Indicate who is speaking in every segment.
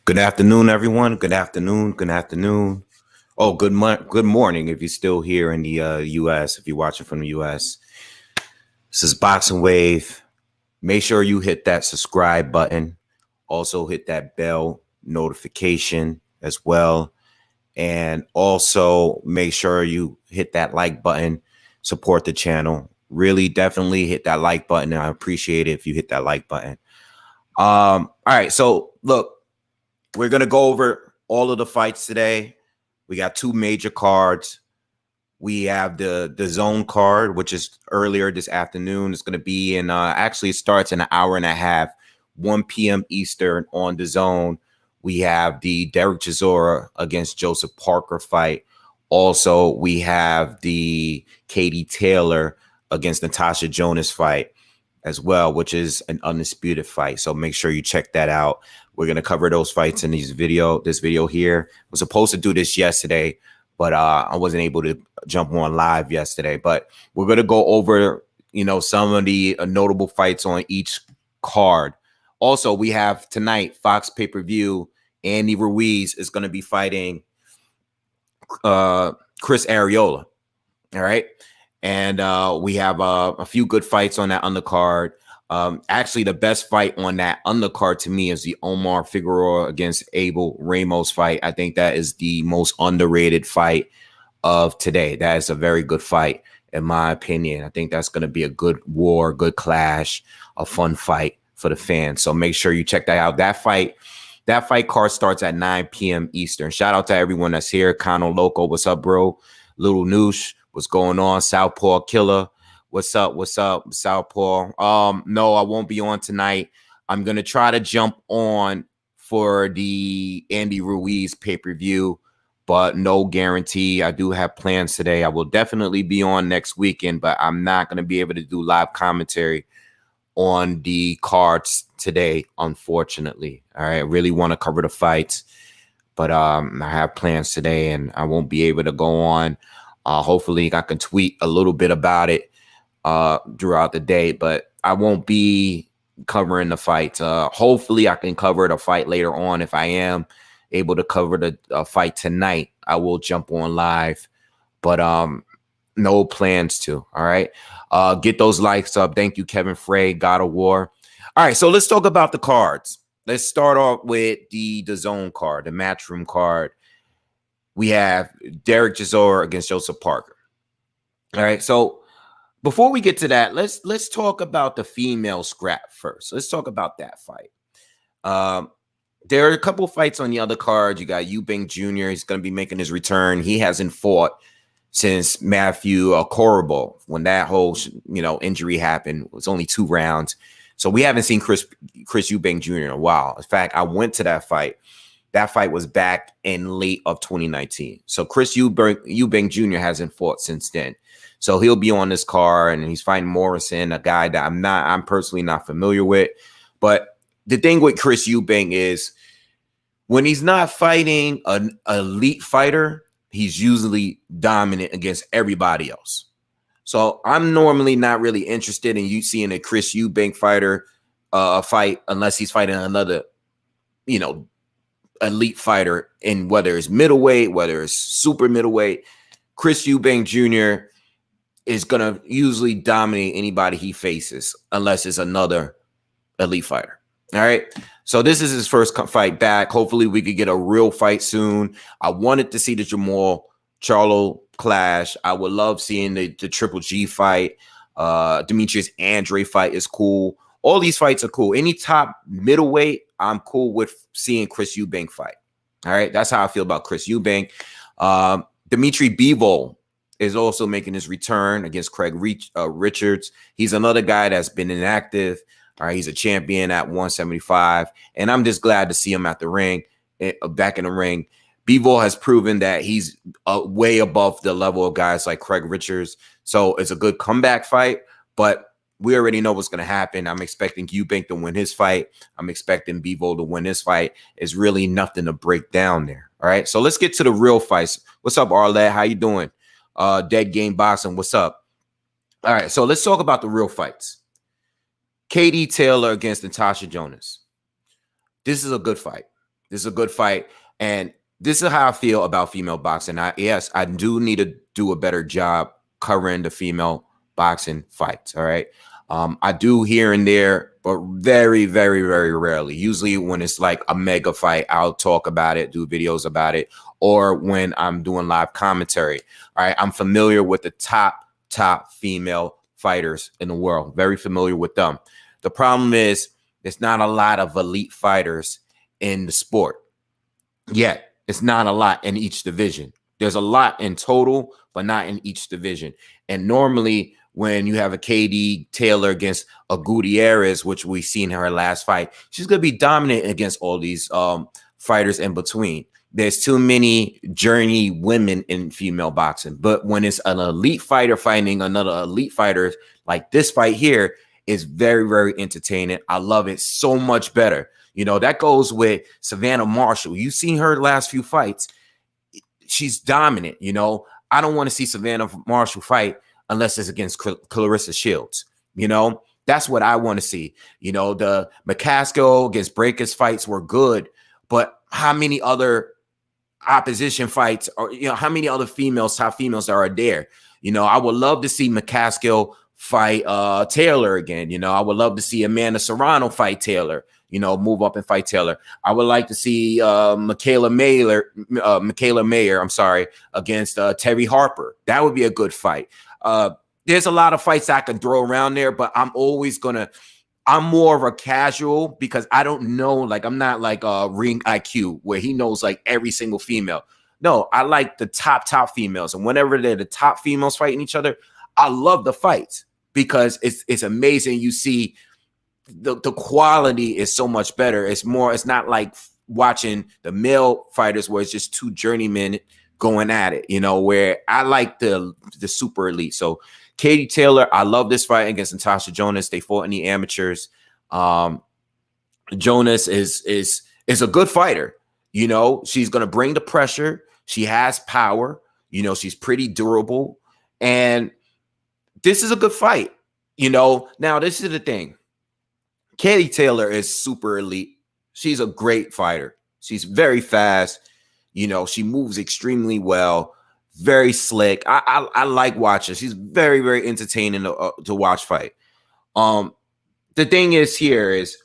Speaker 1: Good afternoon, everyone. Good afternoon. Good afternoon. Oh, good morning if you're still here in the U.S. If you're watching from the U.S. This is Boxing Wave. Make sure you hit that subscribe button. Also hit that bell notification as well, and also make sure you hit that like button. Support the channel. Really, definitely hit that like button. I appreciate it if you hit that like button. All right. So look. We're going to go over all of the fights today. We got two major cards. We have the zone card, which is earlier this afternoon. It's going to be in, actually it starts in an hour and a half, 1 p.m. Eastern on the zone. We have the Derek Chisora against Joseph Parker fight. Also, we have the Katie Taylor against Natasha Jonas fight as well, which is an undisputed fight. So make sure you check that out. We're going to cover those fights in this video here. I was supposed to do this yesterday, but I wasn't able to jump on live yesterday. But we're going to go over, some of the notable fights on each card. Also, we have tonight, Fox pay-per-view, Andy Ruiz is going to be fighting Chris Arreola. All right. And we have a few good fights on that undercard. Actually, the best fight on that undercard to me is the Omar Figaro against Abel Ramos fight. I think that is the most underrated fight of today. That is a very good fight, in my opinion. I think that's going to be a good war, good clash, a fun fight for the fans. So make sure you check that out. That fight card starts at 9 p.m. Eastern. Shout out to everyone that's here. Kano Loco, what's up, bro? Little Noosh, what's going on? Southpaw Killer. What's up? What's up, Southpaw? No, I won't be on tonight. I'm gonna try to jump on for the Andy Ruiz pay-per-view, but no guarantee. I do have plans today. I will definitely be on next weekend, but I'm not gonna be able to do live commentary on the cards today, unfortunately. All right, I really want to cover the fights, but I have plans today, and I won't be able to go on. Hopefully, I can tweet a little bit about it throughout the day, but I won't be covering the fight. Hopefully I can cover the fight later on. If I am able to cover the fight tonight, I will jump on live, but no plans to. All right. Get those likes up. Thank you, Kevin Frey, God of War. All right, so let's talk about the cards. Let's start off with the zone card, the matchroom card. We have Derek Jazor against Joseph Parker. All right, so before we get to that, let's talk about the female scrap first. Let's talk about that fight. There are a couple fights on the other cards. You got Eubank Jr. He's going to be making his return. He hasn't fought since Matthew Corribo when that whole injury happened. It was only 2 rounds, so we haven't seen Chris Eubank Jr. in a while. In fact, I went to that fight. That fight was back in late of 2019. So Chris Eubank Jr. hasn't fought since then. So he'll be on this card, and he's fighting Morrison, a guy that I'm personally not familiar with. But the thing with Chris Eubank is when he's not fighting an elite fighter, he's usually dominant against everybody else. So I'm normally not really interested in you seeing a Chris Eubank fighter fight unless he's fighting another, elite fighter in whether it's middleweight, whether it's super middleweight. Chris Eubank Jr. is going to usually dominate anybody he faces unless it's another elite fighter. All right. So this is his first fight back. Hopefully we could get a real fight soon. I wanted to see the Jamal Charlo clash. I would love seeing the Triple G fight. Demetrius Andre fight is cool. All these fights are cool. Any top middleweight, I'm cool with seeing Chris Eubank fight. All right. That's how I feel about Chris Eubank. Dimitri Bivol is also making his return against Craig Richards. He's another guy that's been inactive. All right, he's a champion at 175, and I'm just glad to see him at the ring, back in the ring. Bivol has proven that he's way above the level of guys like Craig Richards, so it's a good comeback fight, but we already know what's going to happen. I'm expecting Eubank to win his fight. I'm expecting Bivol to win his fight. It's really nothing to break down there. All right, so let's get to the real fights. What's up, Arlette? How you doing? Dead Game Boxing, what's up? All right, so let's talk about the real fights. Katie Taylor against Natasha Jonas. This is a good fight. This is a good fight. And this is how I feel about female boxing. Yes, I do need to do a better job covering the female boxing fights. All right. I do here and there, but very, very, very rarely. Usually when it's like a mega fight, I'll talk about it, do videos about it, or when I'm doing live commentary. All right. I'm familiar with the top female fighters in the world. Very familiar with them. The problem is there's not a lot of elite fighters in the sport. Yet it's not a lot in each division. There's a lot in total, but not in each division. And normally when you have a KD Taylor against a Gutierrez, which we've seen in her last fight, she's going to be dominant against all these fighters in between. There's too many journey women in female boxing. But when it's an elite fighter fighting another elite fighter, like this fight here, is very, very entertaining. I love it so much better. You know, that goes with Savannah Marshall. You've seen her last few fights. She's dominant. You know, I don't want to see Savannah Marshall fight unless it's against Clarissa Shields. You know, that's what I want to see. You know, the McCaskill against Breakers fights were good, but how many other opposition fights, or, you know, how many other top females are there? You know, I would love to see McCaskill fight Taylor again. You know, I would love to see Amanda Serrano fight Taylor. You know, move up and fight Taylor. I would like to see Michaela Mayer, I'm sorry, against Terry Harper. That would be a good fight. There's a lot of fights I can throw around there, but I'm more of a casual because I don't know, like I'm not like Ring IQ where he knows like every single female. No, I like the top females. And whenever they're the top females fighting each other, I love the fights because it's amazing. You see the quality is so much better. It's not like watching the male fighters where it's just two journeymen going at it, you know, where I like the super elite. So Katie Taylor, I love this fight against Natasha Jonas. They fought in the amateurs. Jonas is a good fighter. You know, she's going to bring the pressure. She has power. You know, she's pretty durable. And this is a good fight. You know, now this is the thing. Katie Taylor is super elite. She's a great fighter. She's very fast. You know, she moves extremely well. Very slick. I like watching. She's very, very entertaining to watch fight. The thing is here is,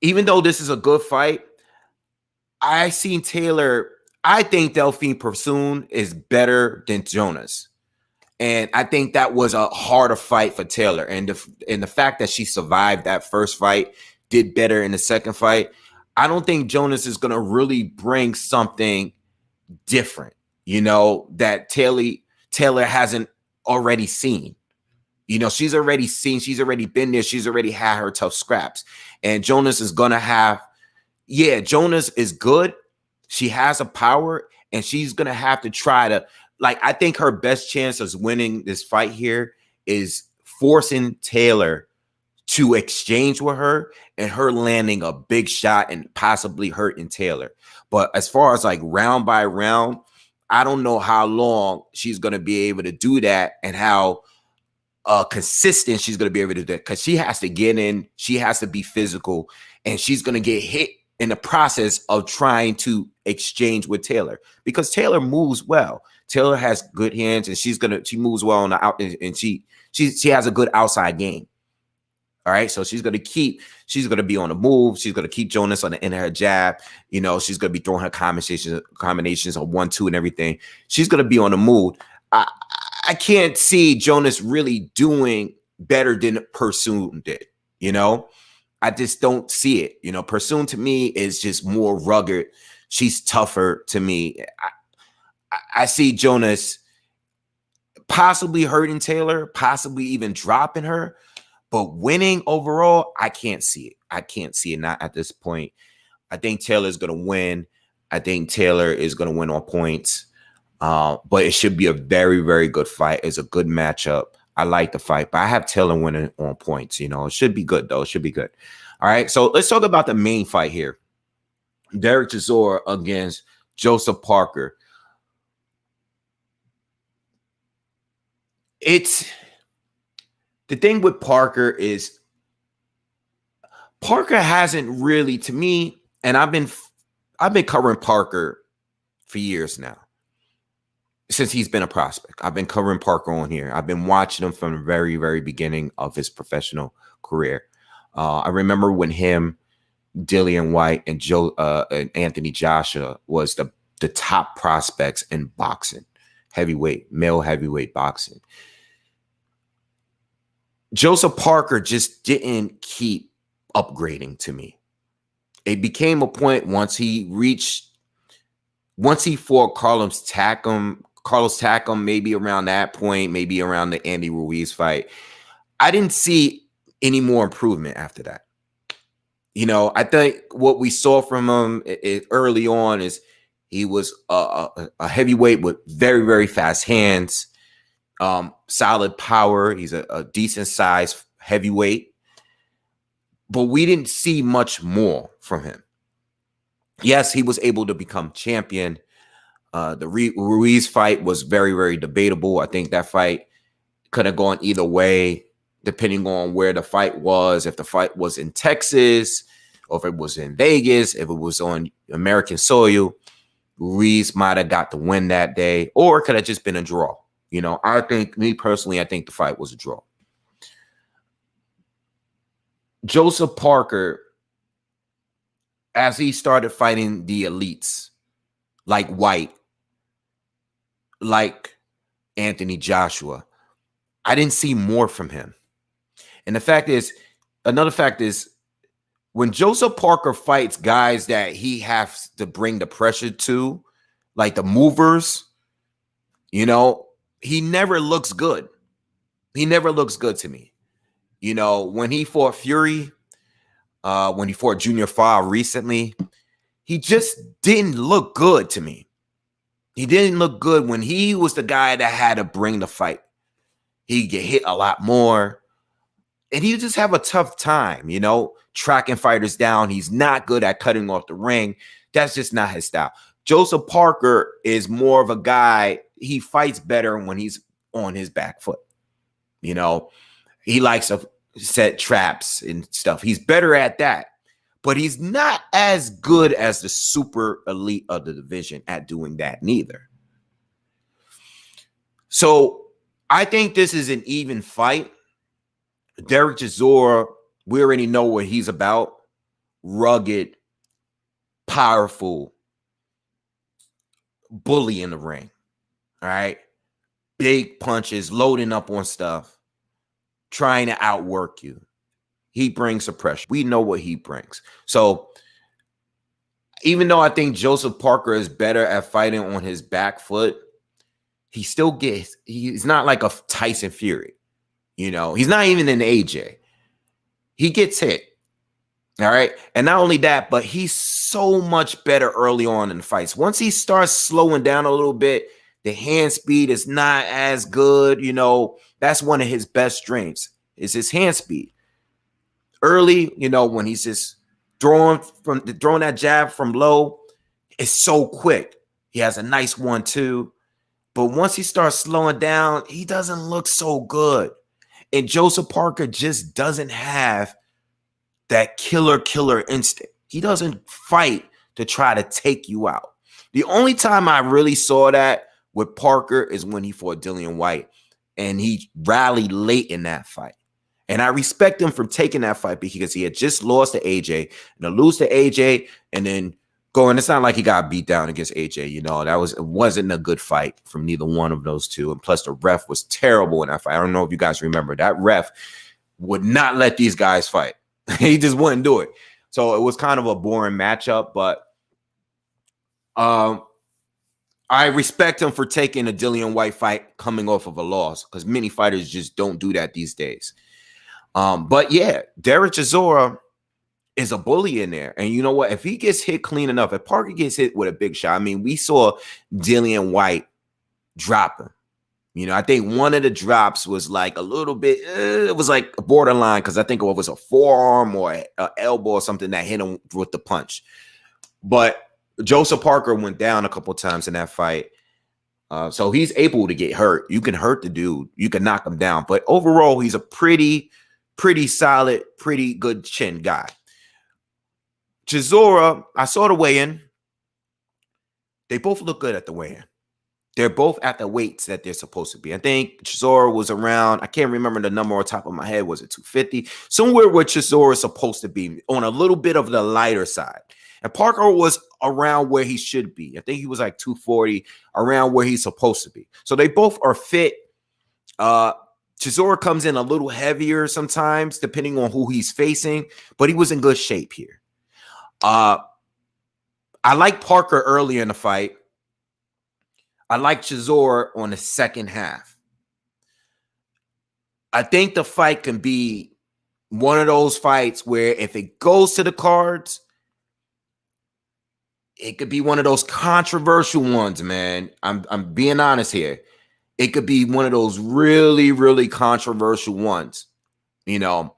Speaker 1: even though this is a good fight, I think Delphine Persoon is better than Jonas. And I think that was a harder fight for Taylor. And the fact that she survived that first fight, did better in the second fight, I don't think Jonas is going to really bring something different, you know, that Taylor hasn't already seen. You know, she's already been there. She's already had her tough scraps. And Jonas is going to have, Jonas is good. She has a power, and she's going to have to try to, like, I think her best chance of winning this fight here is forcing Taylor to exchange with her and her landing a big shot and possibly hurting Taylor. But as far as like round by round, I don't know how long she's going to be able to do that and how consistent she's going to be able to do that, because she has to get in, she has to be physical, and she's going to get hit in the process of trying to exchange with Taylor, because Taylor moves well. Taylor has good hands, and she moves well on the out, and she has a good outside game. All right, so she's going to be on the move. She's going to keep Jonas on the end of her jab. You know, she's going to be throwing her combinations of 1-2 and everything. She's going to be on the move. I can't see Jonas really doing better than Persoon did. You know, I just don't see it. You know, Persoon to me is just more rugged. She's tougher to me. I see Jonas possibly hurting Taylor, possibly even dropping her, but winning overall, I can't see it. I can't see it, not at this point. I think Taylor's going to win. I think Taylor is going to win on points. But it should be a very, very good fight. It's a good matchup. I like the fight, but I have Taylor winning on points. You know, it should be good, though. It should be good. All right, so let's talk about the main fight here. Derek Jazor against Joseph Parker. The thing with Parker is Parker hasn't really, to me, and I've been I've been covering Parker for years now, since he's been a prospect. I've been covering Parker on here. I've been watching him from the very, very beginning of his professional career. I remember when him, Dillian White, and and Anthony Joshua was the top prospects in boxing, male heavyweight boxing. Joseph Parker just didn't keep upgrading to me. It became a point once he fought Carlos Takam, maybe around that point, maybe around the Andy Ruiz fight. I didn't see any more improvement after that. I think what we saw from him early on is he was a heavyweight with very, very fast hands, solid power. He's a decent sized heavyweight, but we didn't see much more from him. Yes, he was able to become champion. The Ruiz fight was very, very debatable. I think that fight could have gone either way, depending on where the fight was. If the fight was in Texas, or if it was in Vegas, if it was on American soil, Ruiz might have got the win that day, or it could have just been a draw. I think the fight was a draw. Joseph Parker, as he started fighting the elites, like White, like Anthony Joshua, I didn't see more from him. And another fact is, when Joseph Parker fights guys that he has to bring the pressure to, like the movers, he never looks good. He never looks good to me. When he fought Fury, when he fought Junior Fa recently, he just didn't look good to me. He didn't look good when he was the guy that had to bring the fight. He'd get hit a lot more. And he just have a tough time, tracking fighters down. He's not good at cutting off the ring. That's just not his style. Joseph Parker is more of a guy, he fights better when he's on his back foot. He likes to set traps and stuff. He's better at that. But he's not as good as the super elite of the division at doing that neither. So I think this is an even fight. Derek Jazor, we already know what he's about. Rugged, powerful, bully in the ring. All right? Big punches, loading up on stuff, trying to outwork you. He brings the pressure. We know what he brings. So even though I think Joseph Parker is better at fighting on his back foot, he's not like a Tyson Fury. He's not even an AJ. He gets hit. All right. And not only that, but he's so much better early on in the fights. Once he starts slowing down a little bit, the hand speed is not as good. That's one of his best strengths, is his hand speed. Early, when he's just throwing that jab from low, it's so quick. He has a nice 1-2. But once he starts slowing down, he doesn't look so good. And Joseph Parker just doesn't have that killer instinct. He doesn't fight to try to take you out. The only time I really saw that with Parker is when he fought Dillian White, and he rallied late in that fight. And I respect him for taking that fight because he had just lost to AJ, and to lose to AJ and then going, it's not like he got beat down against AJ. It wasn't a good fight from neither one of those two. And plus the ref was terrible in that fight. I don't know if you guys remember, that ref would not let these guys fight. He just wouldn't do it. So it was kind of a boring matchup, but I respect him for taking a Dillian White fight coming off of a loss, because many fighters just don't do that these days. But yeah, Derek Chisora is a bully in there. And you know what? If he gets hit clean enough, if Parker gets hit with a big shot, we saw Dillian White drop him. I think one of the drops was like a little bit, it was like a borderline, because I think it was a forearm or an elbow or something that hit him with the punch. But Joseph Parker went down a couple times in that fight. So he's able to get hurt. You can hurt the dude. You can knock him down. But overall, he's a pretty solid, pretty good chin guy. Chisora, I saw the weigh-in. They both look good at the weigh-in. They're both at the weights that they're supposed to be. I think Chisora was around, I can't remember the number on top of my head. Was it 250? Somewhere where Chisora is supposed to be, on a little bit of the lighter side. And Parker was around where he should be. I think he was like 240, around where he's supposed to be. So they both are fit. Jazor comes in a little heavier sometimes, depending on who he's facing, but he was in good shape here. I like Parker early in the fight. I like Jazor on the second half. I think the fight can be one of those fights where if it goes to the cards, it could be one of those controversial ones, man. I'm being honest here. It could be one of those really, really controversial ones. You know,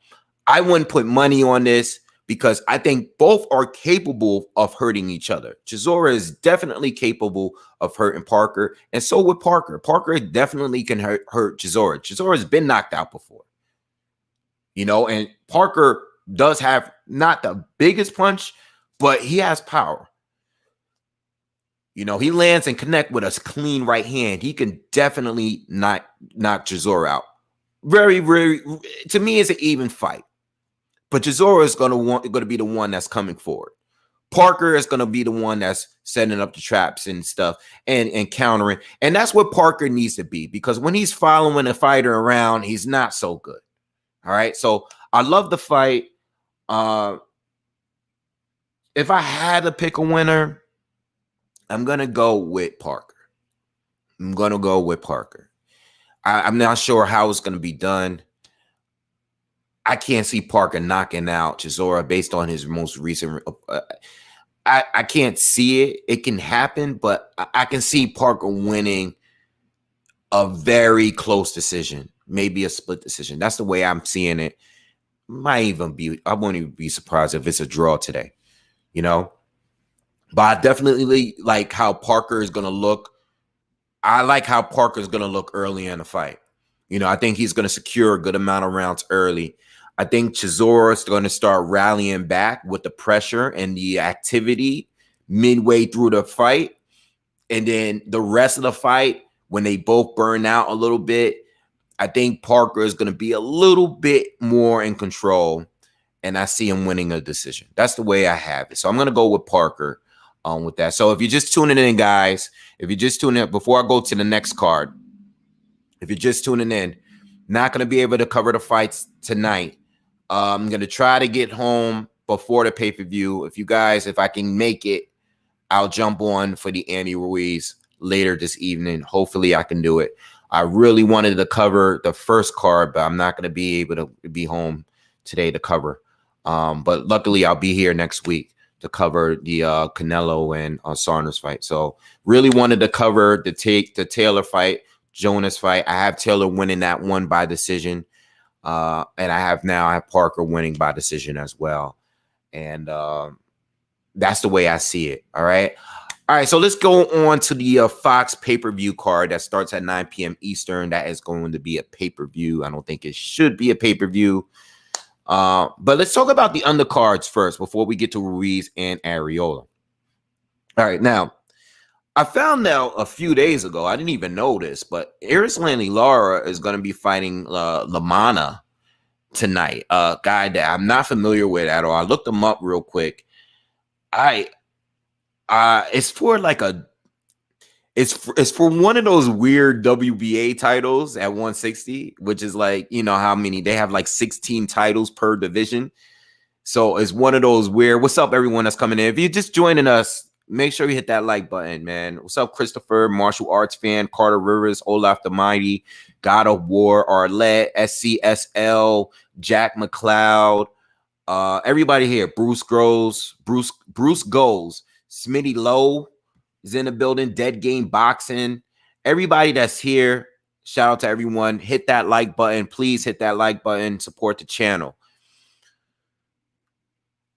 Speaker 1: I wouldn't put money on this because I think both are capable of hurting each other. Chisora is definitely capable of hurting Parker, and so would Parker. Parker definitely can hurt Chisora. Chisora has been knocked out before. You know, and Parker does have not the biggest punch, but he has power. You know, he lands and connect with a clean right hand. He can definitely knock Jazor out. Very, very, to me, it's an even fight. But Jazor is going to be the one that's coming forward. Parker is going to be the one that's setting up the traps and stuff and countering. And that's what Parker needs to be, because when he's following a fighter around, he's not so good. All right. So I love the fight. If I had to pick a winner, I'm going to go with Parker. I'm not sure how it's going to be done. I can't see Parker knocking out Chisora based on his most recent. I can't see it. It can happen, but I can see Parker winning a very close decision, maybe a split decision. That's the way I'm seeing it. I won't even be surprised if it's a draw today, you know. But I definitely like how Parker is going to look. I like how Parker is going to look early in the fight. You know, I think he's going to secure a good amount of rounds early. I think Chisora is going to start rallying back with the pressure and the activity midway through the fight. And then the rest of the fight, when they both burn out a little bit, I think Parker is going to be a little bit more in control. And I see him winning a decision. That's the way I have it. So I'm going to go with Parker with that. So if you're just tuning in, guys, before I go to the next card, if you're just tuning in, not going to be able to cover the fights tonight. I'm going to try to get home before the pay-per-view. If I can make it, I'll jump on for the Andy Ruiz later this evening. Hopefully I can do it. I really wanted to cover the first card, but I'm not going to be able to be home today to cover. But luckily I'll be here next week to cover the Canelo and Saunders fight. So really wanted to cover the Taylor fight, Jonas fight. I have Taylor winning that one by decision. And I have Parker winning by decision as well. And that's the way I see it. All right. So let's go on to the Fox pay-per-view card that starts at 9 p.m. Eastern. That is going to be a pay-per-view. I don't think it should be a pay-per-view. But let's talk about the undercards first before we get to Ruiz and Arreola. All right. Now, I found out a few days ago, I didn't even know this, but Lara is going to be fighting Lamanna tonight, a guy that I'm not familiar with at all. I looked him up real quick. It's for it's for one of those weird WBA titles at 160, which is like, you know how many they have, like 16 titles per division. So it's one of those weird. What's up, everyone that's coming in? If you're just joining us, make sure you hit that like button, man. What's up, Christopher, martial arts fan, Carter Rivers, Olaf the Mighty, God of War, Arlette, SCSL, Jack McLeod, everybody here. Bruce Goes, Smitty Lowe is in the building, Dead Game Boxing. Everybody that's here, shout out to everyone. Hit that like button. Please hit that like button. Support the channel.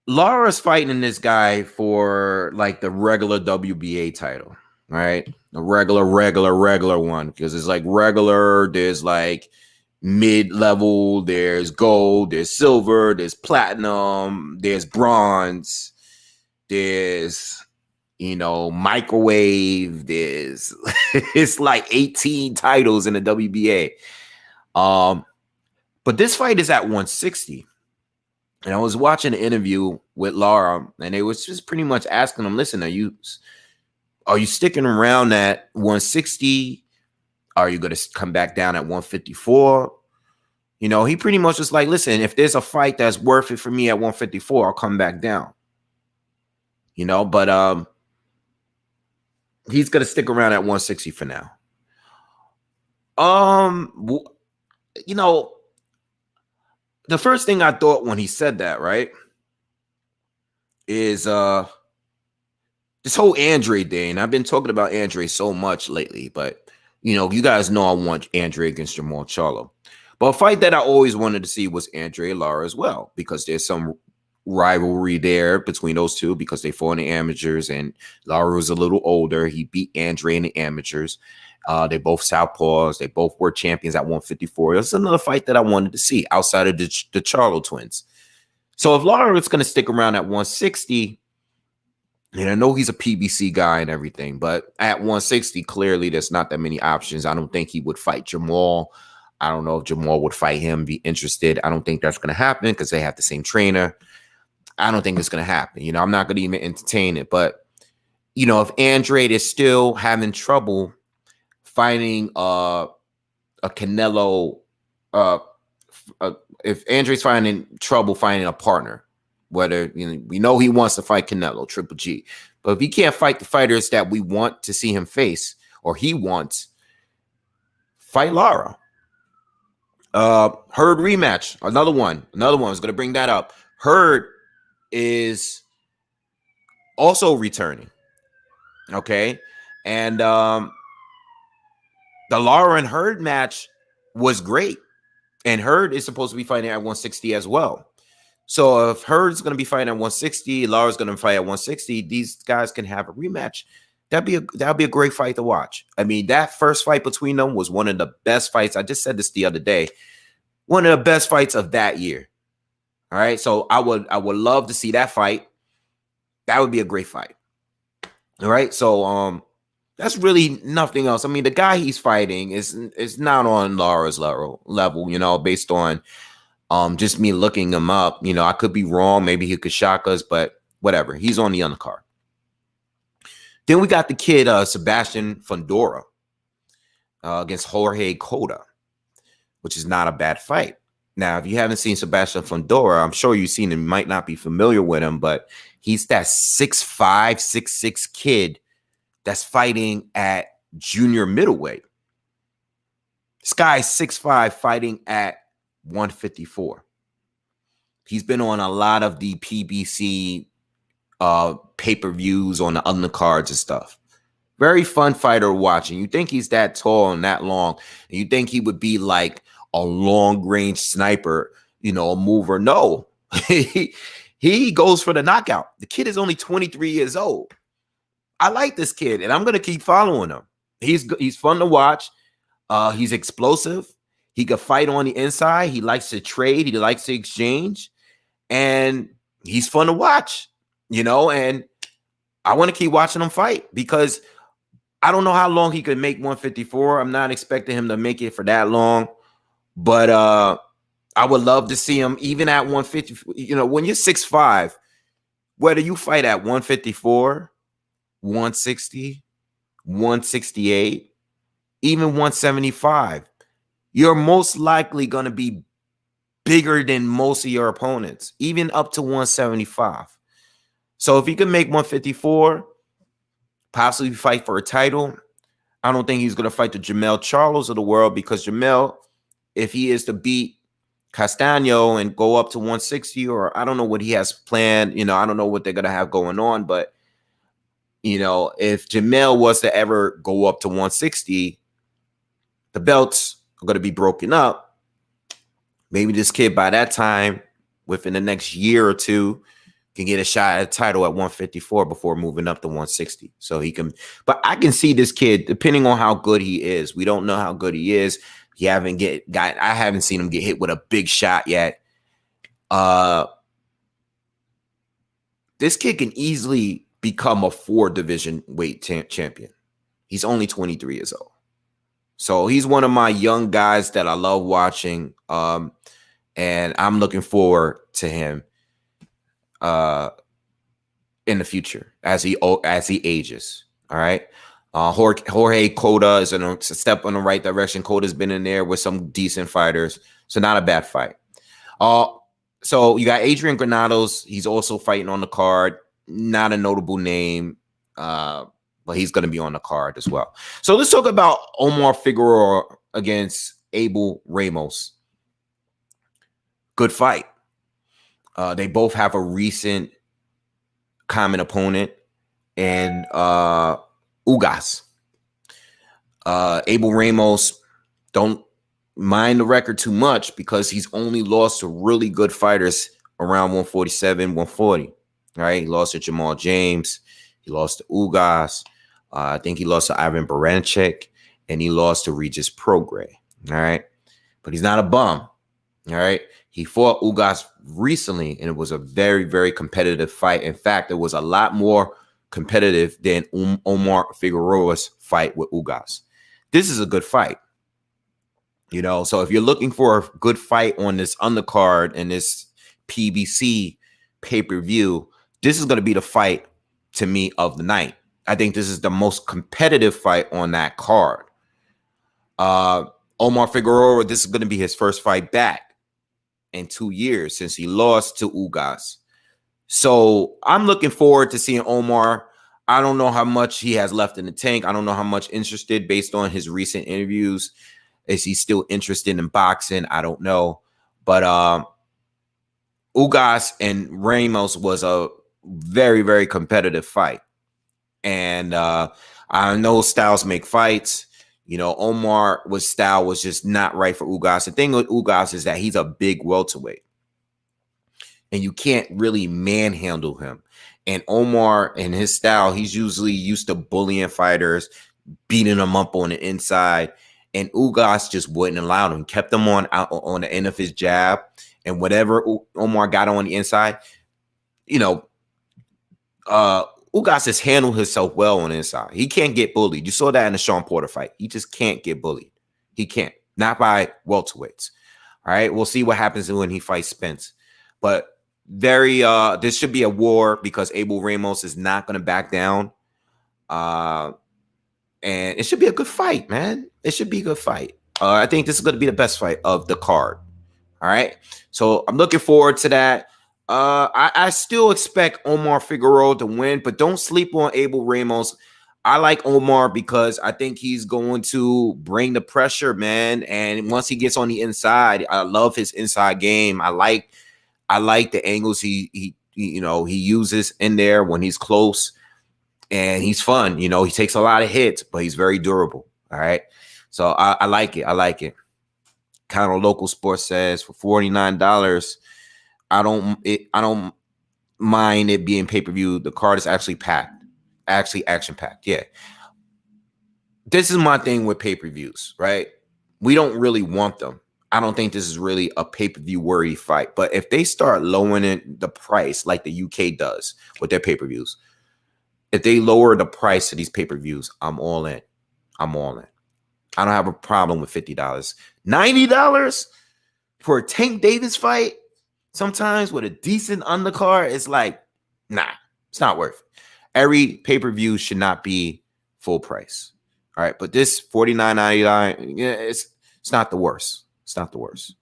Speaker 1: Lara's fighting this guy for like the regular WBA title, right? The regular one, because it's like regular, there's like mid-level, there's gold, there's silver, there's platinum, there's bronze, there's, microwave. There's it's like 18 titles in the WBA. But this fight is at 160. And I was watching an interview with Lara, and they was just pretty much asking him, listen, are you sticking around at 160? Are you going to come back down at 154? He pretty much was like, listen, if there's a fight that's worth it for me at 154, I'll come back down. But he's going to stick around at 160 for now. The first thing I thought when he said that, right, is this whole Andre thing. I've been talking about Andre so much lately, but you guys know I want Andre against Jamal Charlo. But a fight that I always wanted to see was Andre and Lara as well, because there's some rivalry there between those two because they fought in the amateurs, and Lara was a little older. He beat Andre in the amateurs. They both southpaws. They both were champions at 154. That's another fight that I wanted to see outside of the Charlo twins. So if Lara is going to stick around at 160, and I know he's a PBC guy and everything, but at 160, clearly there's not that many options. I don't think he would fight Jamal. I don't know if Jamal would fight him, be interested. I don't think that's going to happen because they have the same trainer. I don't think it's going to happen. I'm not going to even entertain it. But, if Andre is still having trouble finding a Canelo, if Andre's finding trouble finding a partner, whether we know he wants to fight Canelo, Triple G, but if he can't fight the fighters that we want to see him face, or he wants, fight Lara. Hurd rematch, another one. I was going to bring that up. Hurd is also returning. Okay, and the Lara and Hurd match was great. And Hurd is supposed to be fighting at 160 as well. So if Hurd's going to be fighting at 160, Lara's going to fight at 160, these guys can have a rematch. That'd be a great fight to watch. I mean, that first fight between them was one of the best fights. I just said this the other day. One of the best fights of that year. All right. So I would love to see that fight. That would be a great fight. All right. So that's really nothing else. I mean, the guy he's fighting is not on Lara's level, based on just me looking him up. I could be wrong. Maybe he could shock us, but whatever. He's on the undercard. Then we got the kid, Sebastian Fundora, against Jorge Cota, which is not a bad fight. Now, if you haven't seen Sebastian Fundora, I'm sure you've seen him. You might not be familiar with him, but he's that 6'5", 6'6" kid that's fighting at junior middleweight. This guy's 6'5", fighting at 154. He's been on a lot of the PBC pay-per-views on the undercards and stuff. Very fun fighter watching. You think he's that tall and that long, and you think he would be like a long-range sniper, a mover. No. He goes for the knockout. The kid is only 23 years old. I like this kid, and I'm going to keep following him. He's fun to watch. He's explosive. He can fight on the inside. He likes to trade. He likes to exchange. And he's fun to watch, and I want to keep watching him fight because I don't know how long he could make 154. I'm not expecting him to make it for that long, but I would love to see him even at 150. When you're 6'5", whether you fight at 154, 160, 168, even 175, you're most likely going to be bigger than most of your opponents, even up to 175. So if he can make 154, possibly fight for a title, I don't think he's going to fight the Jamel Charlos of the world, because Jamel, if he is to beat Castaño and go up to 160, or I don't know what he has planned, I don't know what they're going to have going on, but if Jamel was to ever go up to 160, the belts are going to be broken up. Maybe this kid by that time, within the next year or two, can get a shot at a title at 154 before moving up to 160. So he can, but I can see this kid, depending on how good he is. We don't know how good he is. I haven't seen him get hit with a big shot yet. This kid can easily become a 4 division weight champion. He's only 23 years old. So he's one of my young guys that I love watching. And I'm looking forward to him in the future as he ages. All right. Jorge Cota is a step in the right direction. Cota's been in there with some decent fighters. So not a bad fight. So you got Adrian Granados. He's also fighting on the card. Not a notable name, but he's going to be on the card as well. So let's talk about Omar Figaro against Abel Ramos. Good fight. They both have a recent common opponent and Ugas. Abel Ramos, don't mind the record too much because he's only lost to really good fighters around 147, 140. Right? He lost to Jamal James. He lost to Ugas. I think he lost to Ivan Barancek, and he lost to Regis Prograis. All right. But he's not a bum. All right. He fought Ugas recently, and it was a very, very competitive fight. In fact, it was a lot more competitive than Omar Figueroa's fight with Ugas. This is a good fight. You know, so if you're looking for a good fight on this undercard and this PBC pay-per-view, this is going to be the fight to me of the night. I think this is the most competitive fight on that card. Omar Figueroa, this is going to be his first fight back in 2 years since he lost to Ugas. So I'm looking forward to seeing Omar. I don't know how much he has left in the tank. I don't know how much interested based on his recent interviews. Is he still interested in boxing? I don't know. But Ugas and Ramos was a very, very competitive fight. And I know styles make fights. You know, Omar's style was just not right for Ugas. The thing with Ugas is that he's a big welterweight. And you can't really manhandle him. And Omar and his style, he's usually used to bullying fighters, beating them up on the inside. And Ugas just wouldn't allow him, kept him on the end of his jab. And whatever Omar got on the inside, you know, Ugas has handled himself well on the inside. He can't get bullied. You saw that in the Sean Porter fight. He just can't get bullied. He can't. Not by welterweights. All right. We'll see what happens when he fights Spence. But this should be a war because Abel Ramos is not going to back down. And it should be a good fight, man. It should be a good fight. I think this is going to be the best fight of the card. All right. So I'm looking forward to that. I still expect Omar Figueroa to win, but don't sleep on Abel Ramos. I like Omar because I think he's going to bring the pressure, man. And once he gets on the inside, I love his inside game. I like the angles he uses in there when he's close, and he's fun. You know, he takes a lot of hits, but he's very durable. All right. So I like it. I like it. Kind of Local Sports says for $49. I don't mind it being pay-per-view. The card is actually packed, actually action-packed. Yeah. This is my thing with pay-per-views, right? We don't really want them. I don't think this is really a pay-per-view worthy fight. But if they start lowering the price like the UK does with their pay-per-views, if they lower the price of these pay-per-views, I'm all in. I'm all in. I don't have a problem with $50. $90 for a Tank Davis fight? Sometimes with a decent undercard, it's like, nah, it's not worth it. Every pay-per-view should not be full price. All right, but this $49.99, yeah, it's not the worst. It's not the worst.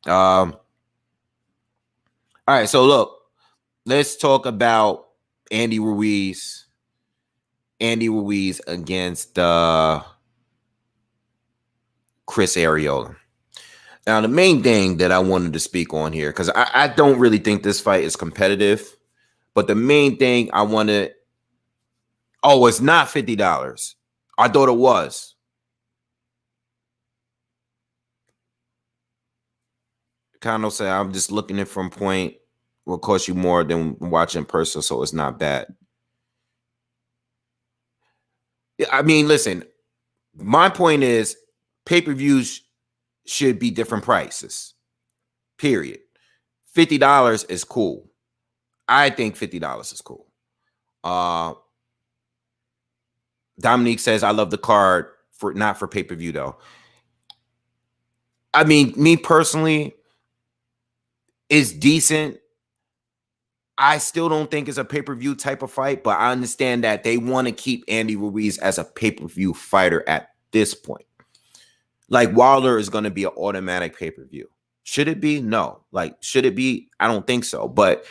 Speaker 1: All right, so look, let's talk about Andy Ruiz. Andy Ruiz against Chris Arreola. Now, the main thing that I wanted to speak on here, because I don't really think this fight is competitive, but the main thing I wanted, it's not $50. I thought it was. Kano said, I'm just looking at from point will cost you more than watching in person, so it's not bad. I mean, listen, my point is pay-per-views should be different prices. Period. $50 is cool. I think $50 is cool. Uh, Dominique says, I love the card for not for pay-per-view though. I mean, me personally, it's decent. I still don't think it's a pay-per-view type of fight, but I understand that they want to keep Andy Ruiz as a pay-per-view fighter at this point. Like Wilder is going to be an automatic pay-per-view. Should it be? No. Like, should it be? I don't think so. But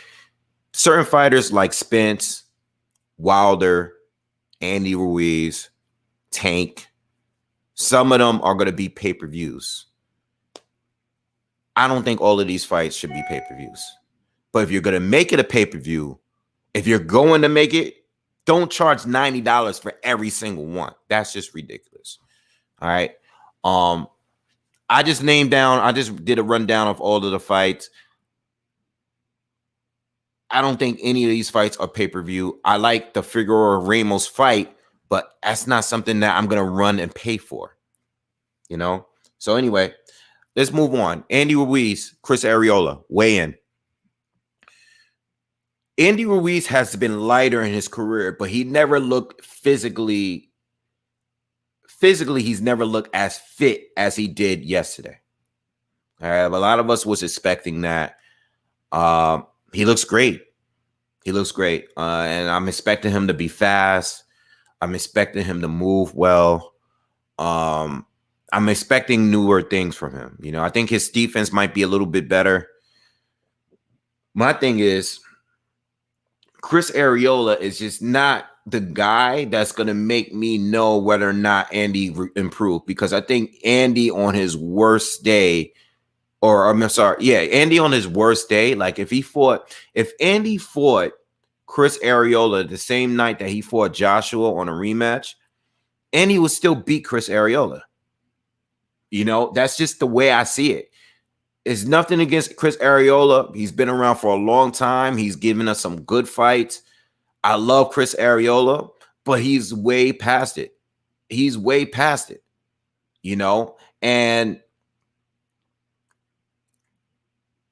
Speaker 1: certain fighters like Spence, Wilder, Andy Ruiz, Tank, some of them are going to be pay-per-views. I don't think all of these fights should be pay-per-views. But if you're going to make it a pay-per-view, if you're going to make it, don't charge $90 for every single one. That's just ridiculous. All right. I just did a rundown of all of the fights. I don't think any of these fights are pay-per-view. I like the Figaro Ramos fight, but that's not something that I'm going to run and pay for. You know? So anyway, let's move on. Andy Ruiz, Chris Arreola, weigh in. Andy Ruiz has been lighter in his career, but he never looked physically, he's never looked as fit as he did yesterday. All right, a lot of us was expecting that. He looks great. He looks great. And I'm expecting him to be fast. I'm expecting him to move well. I'm expecting newer things from him. You know, I think his defense might be a little bit better. My thing is, Chris Arreola is just not the guy that's going to make me know whether or not Andy improved, because I think Andy on his worst day, Andy on his worst day, like if Andy fought Chris Arreola the same night that he fought Joshua on a rematch, Andy would still beat Chris Arreola. You know, that's just the way I see it. It's nothing against Chris Arreola. He's been around for a long time. He's given us some good fights. I love Chris Arreola, but he's way past it. He's way past it, you know? And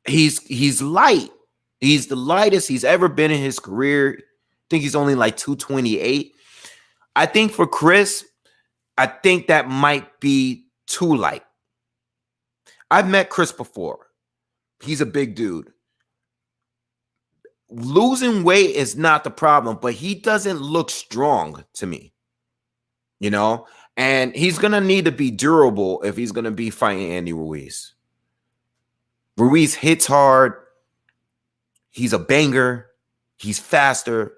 Speaker 1: he's light. He's the lightest he's ever been in his career. I think he's only like 228. I think for Chris, I think that might be too light. I've met Chris before. He's a big dude. Losing weight is not the problem, but he doesn't look strong to me, you know? And he's going to need to be durable if he's going to be fighting Andy Ruiz. Ruiz hits hard. He's a banger. He's faster.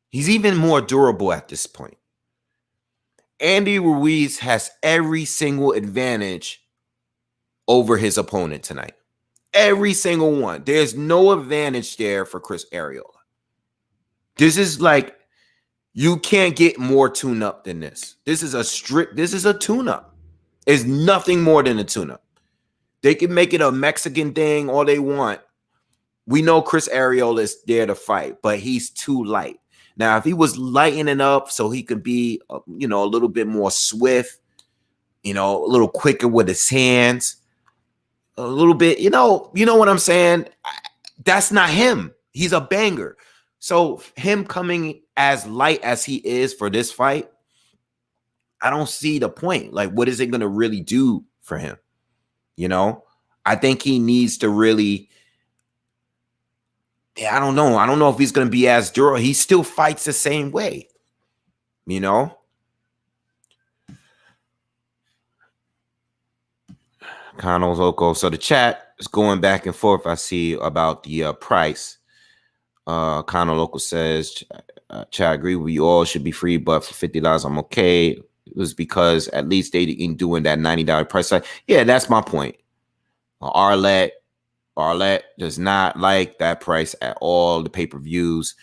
Speaker 1: He's even more durable at this point. Andy Ruiz has every single advantage over his opponent tonight. Every single one. There's no advantage there for Chris Arreola. This is like, you can't get more tune-up than this. This is a tune-up. It's nothing more than a tune-up. They can make it a Mexican thing all they want. We know Chris Arreola is there to fight, but he's too light. Now, if he was lightening up so he could be, a little bit more swift, a little quicker with his hands, a little bit, you know what I'm saying? That's not him. He's a banger. So him coming as light as he is for this fight, I don't see the point. Like, what is it going to really do for him? I think he needs to really, I don't know. I don't know if he's going to be as durable. He still fights the same way, Connell's Oko. So the chat is going back and forth. I see about the price. Connell Local says, chat, I agree with you all, should be free, but for $50, I'm okay. It was because at least they ain't doing that $90 price. Yeah, that's my point. Arlette does not like that price at all, the pay-per-views.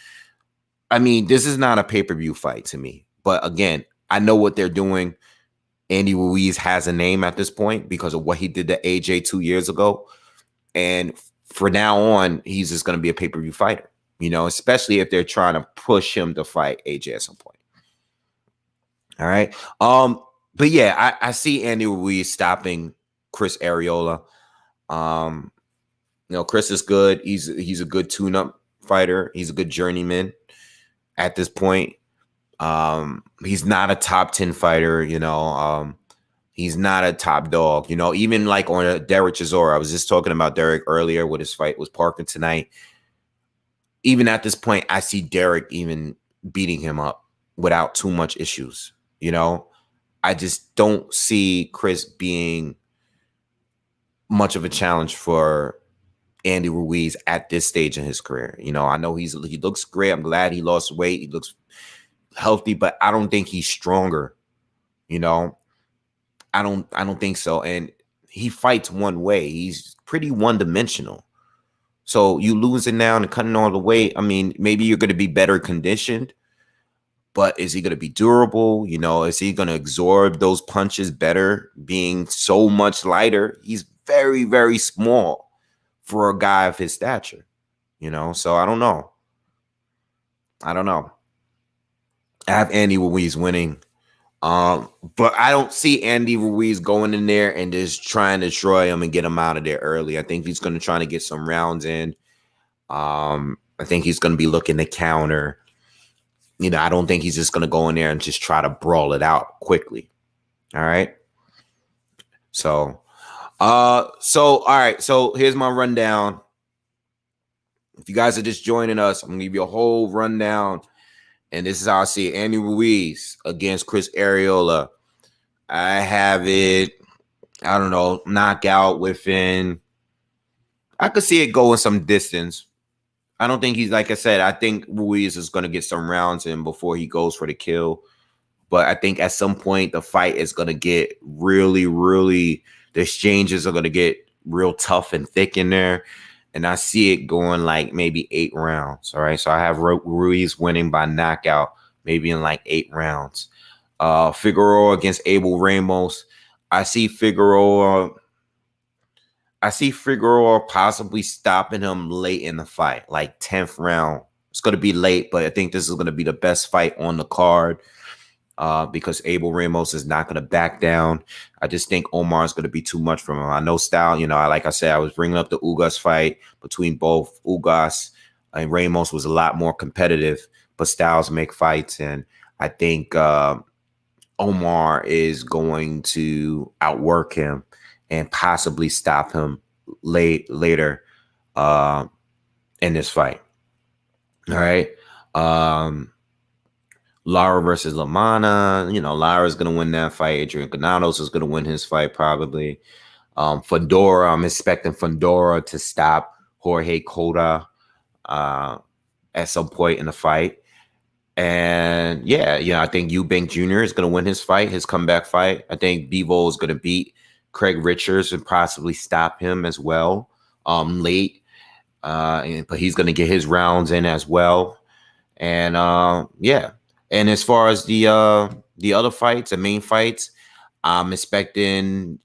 Speaker 1: I mean, this is not a pay-per-view fight to me. But again, I know what they're doing. Andy Ruiz has a name at this point because of what he did to AJ 2 years ago. And for now on, he's just going to be a pay-per-view fighter, especially if they're trying to push him to fight AJ at some point. All right. But yeah, I see Andy Ruiz stopping Chris Arreola. Chris is good. He's a good tune-up fighter. He's a good journeyman. at this point. He's not a top 10 fighter, he's not a top dog, even like on Derek Chisora. I was just talking about Derek earlier with his fight with Parker tonight. Even at this point, I see Derek even beating him up without too much issues. I just don't see Chris being much of a challenge for Andy Ruiz at this stage in his career. I know he looks great. I'm glad he lost weight. He looks healthy, but I don't think he's stronger. I don't think so. And he fights one way. He's pretty one-dimensional. So you losing now and cutting all the weight, I mean, maybe you're going to be better conditioned, but is he going to be durable? Is he going to absorb those punches better being so much lighter? He's very, very small for a guy of his stature, so I don't know. I have Andy Ruiz winning. But I don't see Andy Ruiz going in there and just trying to destroy him and get him out of there early. I think he's going to try to get some rounds in. I think he's going to be looking to counter. I don't think he's just going to go in there and just try to brawl it out quickly. All right. So, all right. So here's my rundown. If you guys are just joining us, I'm going to give you a whole rundown. And this is how I see it. Andy Ruiz against Chris Arreola. I have it, I don't know, knockout within. I could see it going some distance. I don't think he's, like I said, I think Ruiz is going to get some rounds in before he goes for the kill. But I think at some point the fight is going to get really, really, the exchanges are going to get real tough and thick in there. And I see it going like maybe 8 rounds. All right. So I have Ruiz winning by knockout, maybe in like 8 rounds. Figaro against Abel Ramos. I see Figaro possibly stopping him late in the fight, like 10th round. It's going to be late, but I think this is going to be the best fight on the card. Because Abel Ramos is not going to back down. I just think Omar is going to be too much for him. I know style, like I said, I was bringing up the Ugas fight between both. Ugas and Ramos was a lot more competitive, but styles make fights. And I think Omar is going to outwork him and possibly stop him later in this fight. All right. Lara versus Lamanna. Lara's going to win that fight. Adrian Granados is going to win his fight probably. Fedora, I'm expecting Fedora to stop Jorge Cota at some point in the fight. And I think Eubank Jr. is going to win his fight, his comeback fight. I think Bivol is going to beat Craig Richards and possibly stop him as well late. But he's going to get his rounds in as well. And And as far as the other fights, the main fights, I'm expecting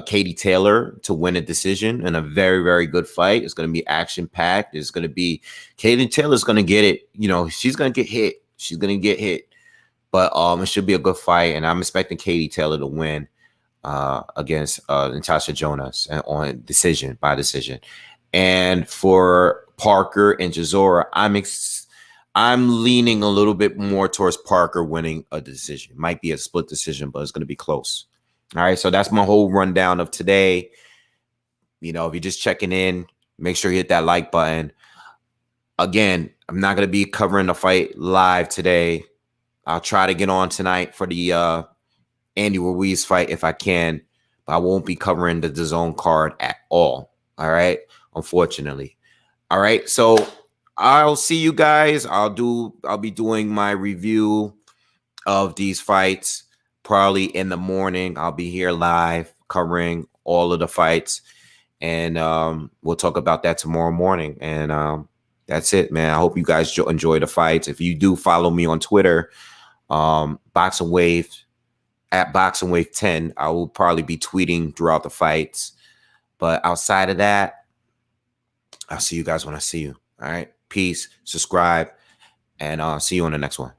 Speaker 1: Katie Taylor to win a decision in a very, very good fight. It's going to be action-packed. It's going to be Katie Taylor's going to get it. She's going to get hit. She's going to get hit. But it should be a good fight, and I'm expecting Katie Taylor to win against Natasha Jonas by decision. And for Parker and Jazor, I'm leaning a little bit more towards Parker winning a decision. Might be a split decision, but it's going to be close. All right, so that's my whole rundown of today. If you're just checking in, make sure you hit that like button. Again, I'm not going to be covering the fight live today. I'll try to get on tonight for the Andy Ruiz fight if I can, but I won't be covering the DAZN card at all. All right, unfortunately. All right, so I'll see you guys. I'll be doing my review of these fights probably in the morning. I'll be here live covering all of the fights, and we'll talk about that tomorrow morning. And that's it, man. I hope you guys enjoy the fights. If you do follow me on Twitter, BoxingWave at BoxingWave10, I will probably be tweeting throughout the fights. But outside of that, I'll see you guys when I see you. All right. Peace, subscribe, and see you on the next one.